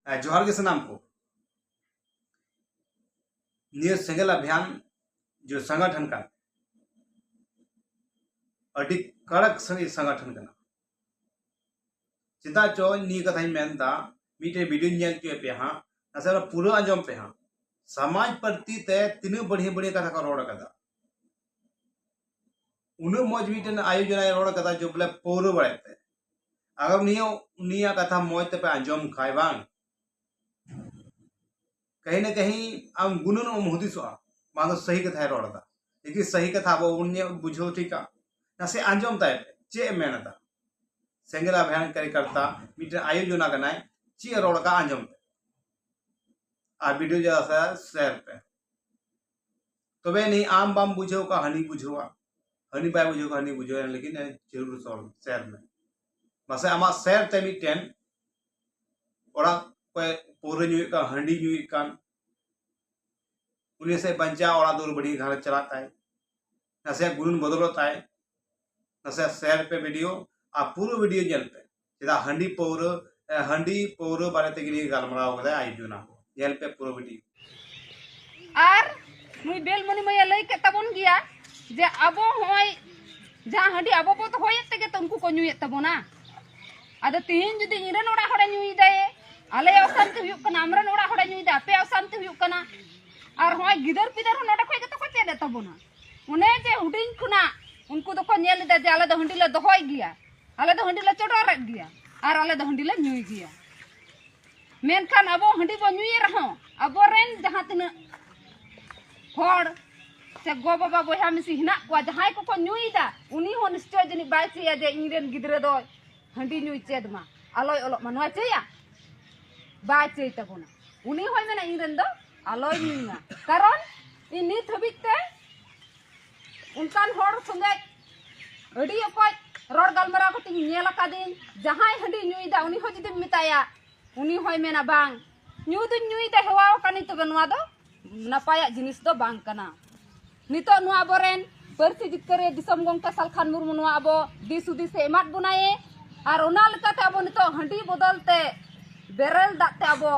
जोहार के सनाम को निये सेंगल अभियान जो संगठन का अड़ी कड़क संगठन का चिंता चो नी कथा मेनता मीटे वीडियो नेल के पे हां असल पूरा अंजम पे हां समाज प्रति ते तीन बढ़िया बढ़िया कथा का रोड कदा उन मौज मीटे आयोजन रोड कदा जो बोले पौर बड़ते अगर निया कथा मौज ते पे अंजम खाय बांग कहीं न कहीं आम गुनन मुहदिसोआ मानो सही कथा रोडदा लेकिन सही कथा अब उन्ने बुझो ठीका नसे आंजम ताय चे मेनदा सेंगल अभियान कार्यकर्ता मीटर आयोजना करना चे रोड का आंजम आ वीडियो जैसा शेयर पे तो वे नहीं आम बाम बुझो का हनी बुझोआ हनी बाय बुझो का हनी बुझो लेकिन जरूर सॉल्व शेयर में मसे आमा शेयर ते मीटेन ओड़ा कोई पूरे न्यू का हंडी न्यू का उन्हें से बंचा ओड़ा दूर बड़ी घर चलाता है नसे गुरुन बदलता है नसे शेयर पे वीडियो आ पूरा वीडियो जल पे सीधा हंडी पौर बारे ते गिरी गालमराव कदा आयोजना जल पे पूरा वीडियो आर मुई बेल मनी मय लई के तबन गिया जे अबो होय जहां हंडी अबो बो तो होय ते के तुमको को न्यूय तबोना आदो तीन जुदी इरन ओड़ा हड़ा न्यूय दे आले अवसान ते हुयुक कना हमरन ओड़ा हड़ा न्यूय दे पे अवसान ते हुयुक कना आर होय गिदर पिदर नोडा खोय के तो को चेदे तबोना उने जे हुडिंग खुना उनको तो को नेल दे जे आले दो हंडी ले दोहोय गिया आले दो हंडी ले चोडर गिया आर आले दो हंडी ले न्यूय गिया मेनखान अबो हंडी बो न्यूय रहो अबो रेन जहां तिना होड़ से गो बाबा बोहा मिसी हिना को जहां को न्यूईदा उनी हो निश्चय जनी बायचिया जे इरेन गिदरे दो हंडी न्यूई चेदमा आलोय ओलो मनवा चेया बायचै तबोना उनी होय मेना इरेन दो आलोय न्यूईना कारण इ नित हबिते उनकान होड़ संगे अडी अकय रोड गालमरा को तिन नेला कादिन जहां हंडी न्यूईदा उनी हो जदी मिताया उनी होय मेना बांग न्यू दु न्यूईदा हेवाओ कानी तबे नवा दो नपाया जिनिस दो बांग कना नितो नुआ बोरेन परसी जितकरे दिसम गंका सालखान मुर्मु नुआ अबो दिसुदी से एमात बुनाए आर ओना लकाते अबो नितो हंडी बदलते बेरल दाते अबो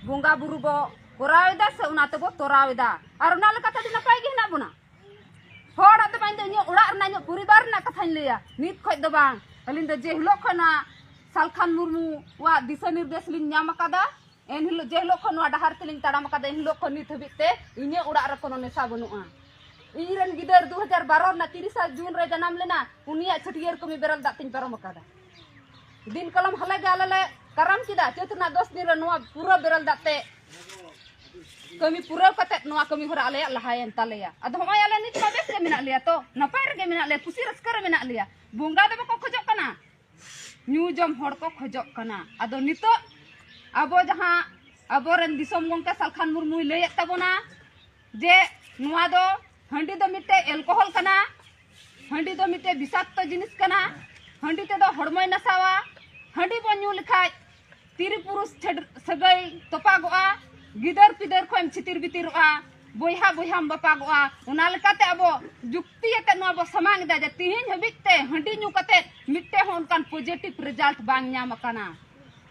बोंगा बुरु बो कोरावेदा से उना तबो तोरावेदा आर ओना लकाते दि नपाय गे हिना बुना होड़ आते बाइन दो ओड़ा रना न्यो परिवार ना कथान लेया नित खय दो बांग अलिन दो जे हिलो खना सालखान मुर्मु वा दिशा निर्देश लिन न्याम कादा एन हिलो जे हिलो खन वा डहार तिलिन ताड़ाम कादा एन हिलो खन नित हबिते इने ओड़ा रे कोनो नेसा बनुआ इरन गिदर 2012 ना 30 जून रे जन्म लेना उनिया छटियर कमी बेरल दातिन परम कादा दिन कलम हला गालले करम किदा चेतना 10 दिन रे नोआ पूरा बेरल दाते कमी पूरा कते नोआ कमी होरा आले लहायन तालेया अद हमाय आले नित बेस के मेना लिया तो नपाय रे मेना ले खुशी रस्कर रे मेना लिया बोंगा दे को खजो कना न्यू जम होड़ को खजो कना अदो नितो अबो जहां अबो रन दिसम गंका सालखान मुर्मु लय तबोना जे नोआ दो हंडी दो मिटे एल्कोहल कना हंडी दो मिटे विषाक्त जिनिस कना हंडी ते दो हड़मय नसावा हंडी बो न्यू लिखाय तिरी पुरुष सगई तोपागोआ गिदर पिदर खोम छितिर बितिरआ बोयहा बोयहाम बापागोआ उना लकाते अबो जुक्ति एते नो अबो समांग दा जे तिहिन हबिते हंडी न्यू कते मिटे होन कान पॉजिटिव रिजल्ट बांग न्याम कना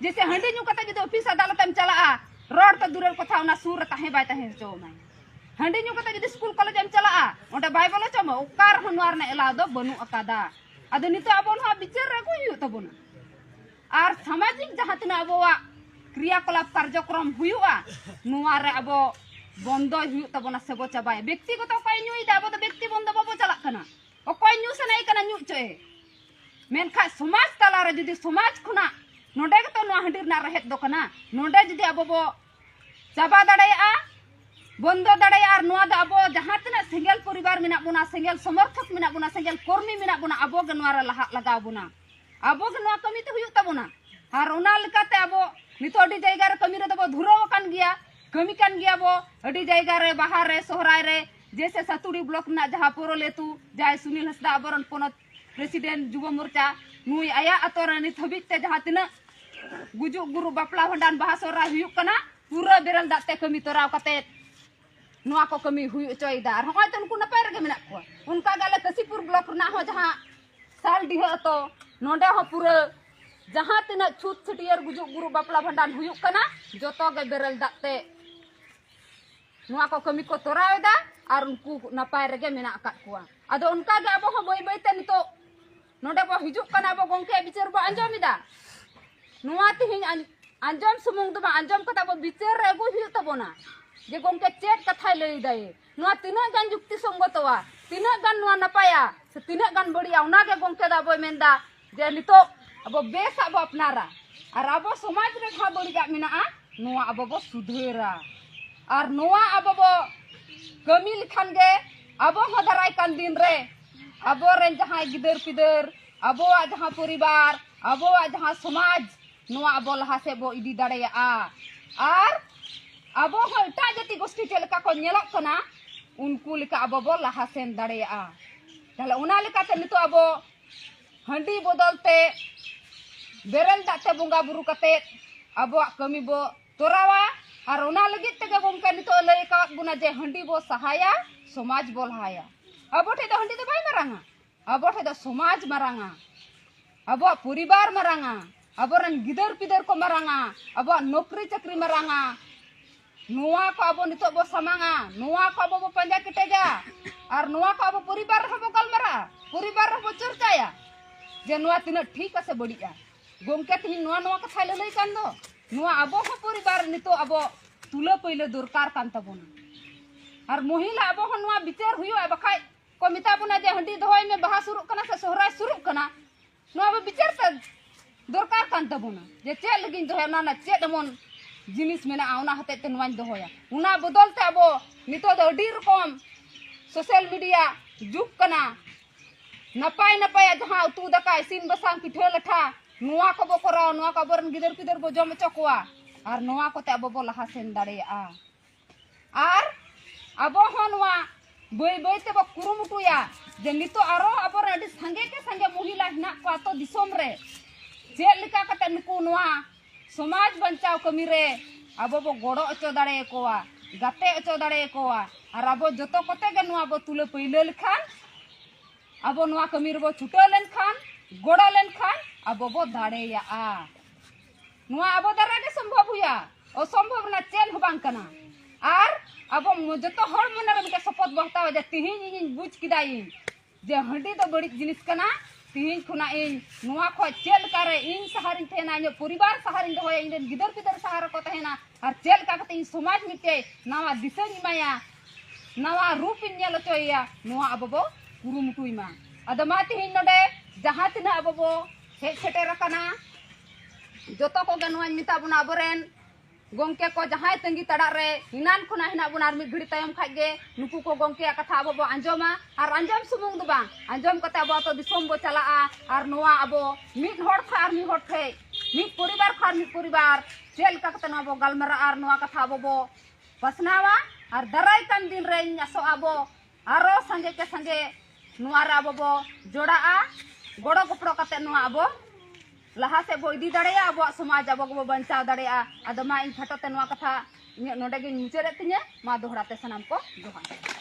जैसे हंडी न्यू कते जदि ऑफिस अदालत में चला रोड त दूर कथा उना सूर ताहे बाय ताहे चो माय हंडी न्यू कते जदि स्कूल कॉलेज में चला ओंडे बाय बोलो चम ओकार हनवार ने एला दो बनु अकादा अदो नितो अबो नो विचार रे को हुयु तबोना आर सामाजिक जहां तना अबोवा क्रियाकलाप कार्यक्रम हुयुआ नुआ रे अबो बंदो हुयु तबोना सेबो चाबाय व्यक्तिगत कोय न्यूई दा अबो व्यक्ति बंदो बाबो चला कना ओकोय न्यू से नै कना न्यू चोए मेनखा समाज तला रे जदि समाज खुना नोडे तो नुआ हंडीर ना रहेत दो कना नोडे जदि अबो बो चाबा दाड़ाया बंदो दाड़ाया आर नुआ दा अबो जहां तना सिंगल परिवार मेना बुना सिंगल समर्थक मेना बुना सिंगल कर्मी मेना बुना अबो गे नुआ रे लहा लगाव बुना अबो गे नुआ कमी तो हुयु तबोना आर ओना लकाते अबो नितो अडी जायगा रे कमी रे दबो धुरो कान गिया कमी कान गिया बो अडी जायगा रे बाहर रे सोहराय रे जैसे सतुड़ी ब्लॉक ना जहां पोरो लेतु जाय सुनील हसदा अबरन पोनत प्रेसिडेंट युवा मोर्चा नुई आया अतोरा नित हबिते जहां तिना गुजु गुरु बापला भंडान बाहा सोरा हुयु कना पूरा बेरल दाते कमी तोराव कते नुआ को कमी हुयु चोयदा आर होय त उनको नपाय रे मेना को उनका गाले कसीपुर ब्लॉक ना हो जहां साल दिह तो नोडे हो पूरा जहाँ तना छूत छटियर गुजुक गुरु बापला भंडान हुयुक कना जोतो गे बेरल दाते नुआ को कमी को तोरावेदा और उनको नपाय रेगे मेना अकात कुआ आदो उनका गे अबो हो बई बई ते नितो नोडे बो हिजुक कना बो गोंके बिचार बो अंजमिदा नुआ तिहिं अंजम सुमुंग दो अंजम कथा बो बिचार रे गु हुयुक तबोना जे गोंके चेक कथा लई दाए नुआ तिना गान जुक्ति संगतवा तिना गान नुआ नपाया से तिना गान बड़िया उना गे गोंके दा बो मेंदा जे नितो अबो बेस अबो अपनारा और अबो समाज रे खा बड़िया मेना नुआ अबो बो सुधेरा और नुआ अबो बो कमी लिखान गे अबो हो दाराय कान दिन रे अबो रे जहां गिदर पिदर अबो जहां परिवार अबो जहां समाज नुआ अबो लहा से बो इदी दाड़ेया और अबो हो एटा जाति गोष्ठी चलका को नेलक कना उनको लिका अबो बो लहा सेन दाड़ेया ताले उना लिका ते नितो अबो हंडी बदलते बेरल दाते बुंगा बुरु कते अबो कमी बो तोरावा और उना लगी तगे गोंके नितो लई का बुना जे हंडी बो सहाया समाज बो लहाया अबो ठे दो हंडी दो बाय मरांगा अबो ठे दो समाज मरांगा अबो परिवार मरांगा अबो रन गिदर पिदर को मरांगा अबो नौकरी चाकरी मरांगा नुआ को अबो नितो बो समांगा नुआ को अबो बो पंजा केटेगा और नुआ को अबो परिवार हबो गलमरा परिवार हबो चर्चाया जे नुआ तिना ठीक আছে बड़िया गोंके तिन नुआ नुआ कथा लई कान दो नुआ अबो हो परिवार नितो अबो तुला पहिले दरकार कान तबोना और महिला अबो हो नुआ विचार हुयो बखाय को मिता बुना जे हंडी दोय में बहा शुरू कना से सोहराय शुरू कना नुआ अबो विचार त दरकार कान तबोना जे चे लगिन दोय ना चे दमन जिनिस मेना आउना हते ते नुआन दोया उना बदलते अबो नितो दो अडी रकम सोशल मीडिया जुग कना नपाय नपाय जहां उतु दकाय सिन बसांग पिठे लठा नुआ को बो कराओ नुआ को बरन गिदर पिदर बो जम चकोआ और नुआ को ते अबो बो लहा सेन दाड़ेया और अबो हो नुआ बई बई ते बो कुरुमुटुया जे नितो आरो अबो रे संगे के संगे महिला हिना को तो दिसोम रे जे लिका कते नुकु नुआ समाज बंचाव कमी रे अबो बो गोड़ो अचो दाड़े कोआ गाते अचो दाड़े कोआ और अबो जतो कते गे नुआ बो तुले पहिले लिखान अबो नुआ कमी रे बो छुटो लेन खान गोड़ो लेन खान अबो बो दाड़ेया नुआ अबो दारा के संभव हुया ओ संभव ना चेन हो बांग कना और अबो जतो हर मन रे के सपोर्ट बहता जे तिहिन इन बुझ किदाई जे हंडी दो बड़ी जिनिस कना तिहिन खुना इन नुआ खो चेल करे इन सहारिन थेना इन परिवार सहारिन दो होय इन गिदर पिदर सहारा को तहेना और चेल का कते इन समाज मिटे नवा दिसन माया नवा रूप इन नेलो चोया नुआ अबो बो कुरुमुटुइमा अदमा तिहिन नडे जहां तना अबो बो हे सेटेर कना जोतो को गनवान मिता बुना बरेन गोंके को जहां तंगी तड़ा रे हिनान खुना हिना बुनार मी घड़ी तायम खागे नुकु को गोंके कथा अबो बो अंजमा और अंजम सुमुंग दो बा अंजम कते अबो तो दिसोम बो चला और नोआ अबो मिट होड़ खार मी होड़ थे मिट परिवार खार मी परिवार चेल का कते अबो गलमरा और नोआ कथा अबो बो पसनावा और दराय कान दिन रे असो अबो आरो संगे के संगे नुआ रे अबो बो जोड़ा गोड़ो गोपड़ो कते नुआ अबो लहा से बो इदी दाड़ेया अबो समाज अबो बो बंचाव दाड़ेया अदमा इन फटोते नुआ कथा नोडे गे मुचेरे तिने मा दोहराते सनाम को जोहार।